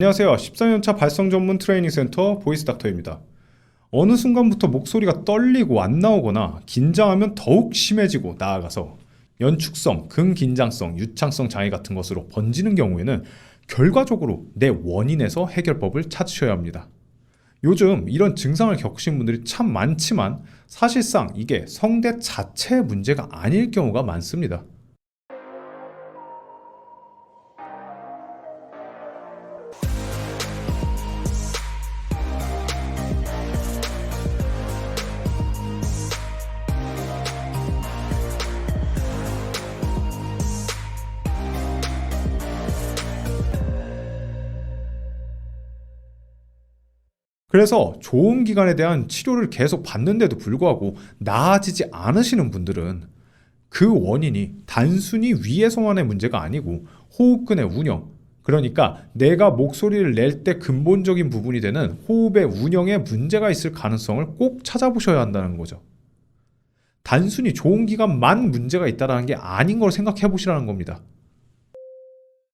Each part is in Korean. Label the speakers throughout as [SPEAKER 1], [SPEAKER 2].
[SPEAKER 1] 안녕하세요. 14년차 발성 전문 트레이닝 센터 보이스 닥터입니다. 어느 순간부터 목소리가 떨리고 안 나오거나 긴장하면 더욱 심해지고 나아가서 연축성, 근긴장성, 유창성 장애 같은 것으로 번지는 경우에는 결과적으로 내 원인에서 해결법을 찾으셔야 합니다. 요즘 이런 증상을 겪으신 분들이 참 많지만 사실상 이게 성대 자체의 문제가 아닐 경우가 많습니다. 그래서 좋은 기관에 대한 치료를 계속 받는데도 불구하고 나아지지 않으시는 분들은 그 원인이 단순히 위에서만의 문제가 아니고 호흡근의 운영, 그러니까 내가 목소리를 낼 때 근본적인 부분이 되는 호흡의 운영에 문제가 있을 가능성을 꼭 찾아보셔야 한다는 거죠. 단순히 좋은 기관만 문제가 있다는 게 아닌 걸 생각해 보시라는 겁니다.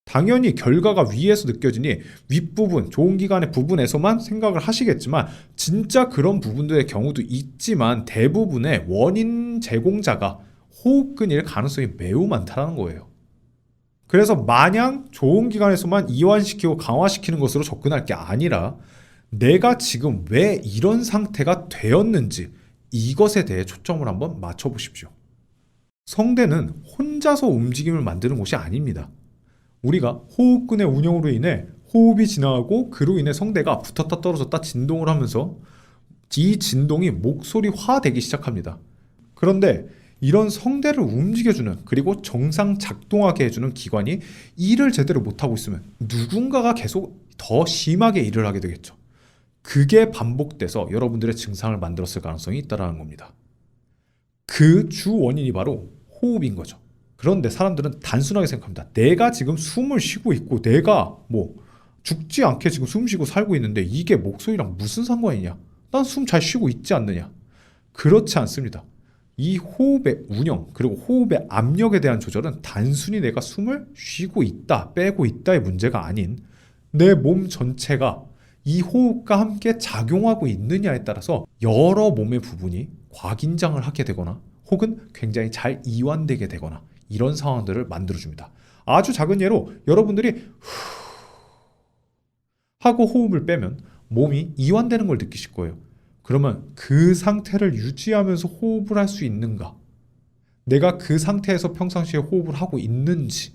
[SPEAKER 1] 당연히 결과가 위에서 느껴지니 윗부분, 좋은 기관의 부분에서만 생각을 하시겠지만 진짜 그런 부분들의 경우도 있지만 대부분의 원인 제공자가 호흡근일 가능성이 매우 많다는 거예요. 그래서 마냥 좋은 기관에서만 이완시키고 강화시키는 것으로 접근할 게 아니라 내가 지금 왜 이런 상태가 되었는지 이것에 대해 초점을 한번 맞춰보십시오. 성대는 혼자서 움직임을 만드는 곳이 아닙니다. 우리가 호흡근의 운영으로 인해 호흡이 지나가고 그로 인해 성대가 붙었다 떨어졌다 진동을 하면서 이 진동이 목소리화되기 시작합니다. 그런데 이런 성대를 움직여주는 그리고 정상 작동하게 해주는 기관이 일을 제대로 못하고 있으면 누군가가 계속 더 심하게 일을 하게 되겠죠. 그게 반복돼서 여러분들의 증상을 만들었을 가능성이 있다는 겁니다. 그 주 원인이 바로 호흡인 거죠. 그런데 사람들은 단순하게 생각합니다. 내가 지금 숨을 쉬고 있고 내가 죽지 않게 지금 숨 쉬고 살고 있는데 이게 목소리랑 무슨 상관이냐? 난 숨 잘 쉬고 있지 않느냐? 그렇지 않습니다. 이 호흡의 운영 그리고 호흡의 압력에 대한 조절은 단순히 내가 숨을 쉬고 있다, 빼고 있다의 문제가 아닌 내 몸 전체가 이 호흡과 함께 작용하고 있느냐에 따라서 여러 몸의 부분이 과긴장을 하게 되거나 혹은 굉장히 잘 이완되게 되거나 이런 상황들을 만들어줍니다. 아주 작은 예로 여러분들이 하고 호흡을 빼면 몸이 이완되는 걸 느끼실 거예요. 그러면 그 상태를 유지하면서 호흡을 할 수 있는가? 내가 그 상태에서 평상시에 호흡을 하고 있는지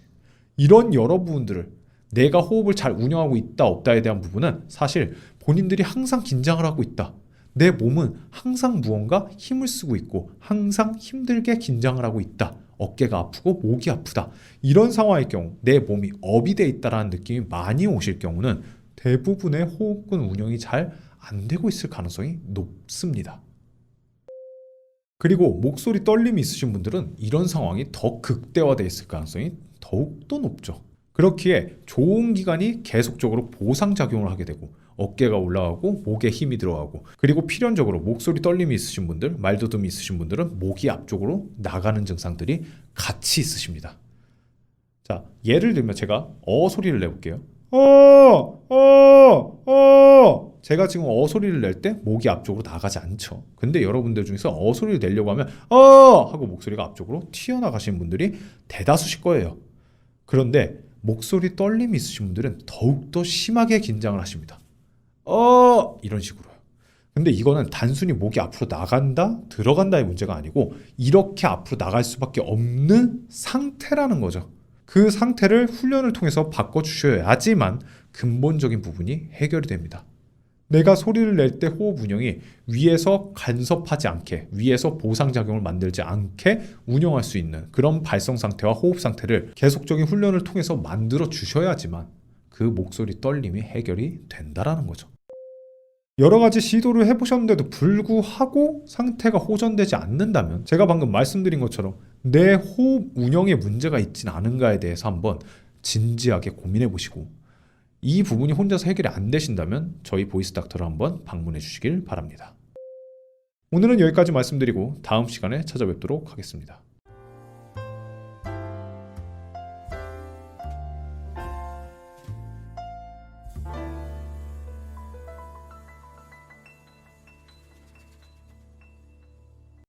[SPEAKER 1] 이런 여러 부분들을 내가 호흡을 잘 운영하고 있다 없다에 대한 부분은 사실 본인들이 항상 긴장을 하고 있다. 내 몸은 항상 무언가 힘을 쓰고 있고 항상 힘들게 긴장을 하고 있다. 어깨가 아프고 목이 아프다. 이런 상황의 경우 내 몸이 업이 돼 있다는 느낌이 많이 오실 경우는 대부분의 호흡근 운영이 잘 안 되고 있을 가능성이 높습니다. 그리고 목소리 떨림이 있으신 분들은 이런 상황이 더 극대화되어 있을 가능성이 더욱더 높죠. 그렇기에 좋은 기관이 계속적으로 보상작용을 하게 되고 어깨가 올라가고 목에 힘이 들어가고 그리고 필연적으로 목소리 떨림이 있으신 분들, 말더듬이 있으신 분들은 목이 앞쪽으로 나가는 증상들이 같이 있으십니다. 자, 예를 들면 제가 소리를 내볼게요. 제가 지금 소리를 낼 때 목이 앞쪽으로 나가지 않죠. 근데 여러분들 중에서 소리를 내려고 하면 하고 목소리가 앞쪽으로 튀어나가시는 분들이 대다수실 거예요. 그런데 목소리 떨림이 있으신 분들은 더욱더 심하게 긴장을 하십니다. 이런 식으로요. 근데 이거는 단순히 목이 앞으로 나간다, 들어간다의 문제가 아니고 이렇게 앞으로 나갈 수밖에 없는 상태라는 거죠. 그 상태를 훈련을 통해서 바꿔주셔야지만 근본적인 부분이 해결이 됩니다. 내가 소리를 낼 때 호흡 운영이 위에서 간섭하지 않게, 위에서 보상작용을 만들지 않게 운영할 수 있는 그런 발성 상태와 호흡 상태를 계속적인 훈련을 통해서 만들어 주셔야지만 그 목소리 떨림이 해결이 된다라는 거죠. 여러 가지 시도를 해보셨는데도 불구하고 상태가 호전되지 않는다면 제가 방금 말씀드린 것처럼 내 호흡 운영에 문제가 있진 않은가에 대해서 한번 진지하게 고민해 보시고 이 부분이 혼자서 해결이 안 되신다면 저희 보이스 닥터를 한번 방문해 주시길 바랍니다. 오늘은 여기까지 말씀드리고 다음 시간에 찾아뵙도록 하겠습니다.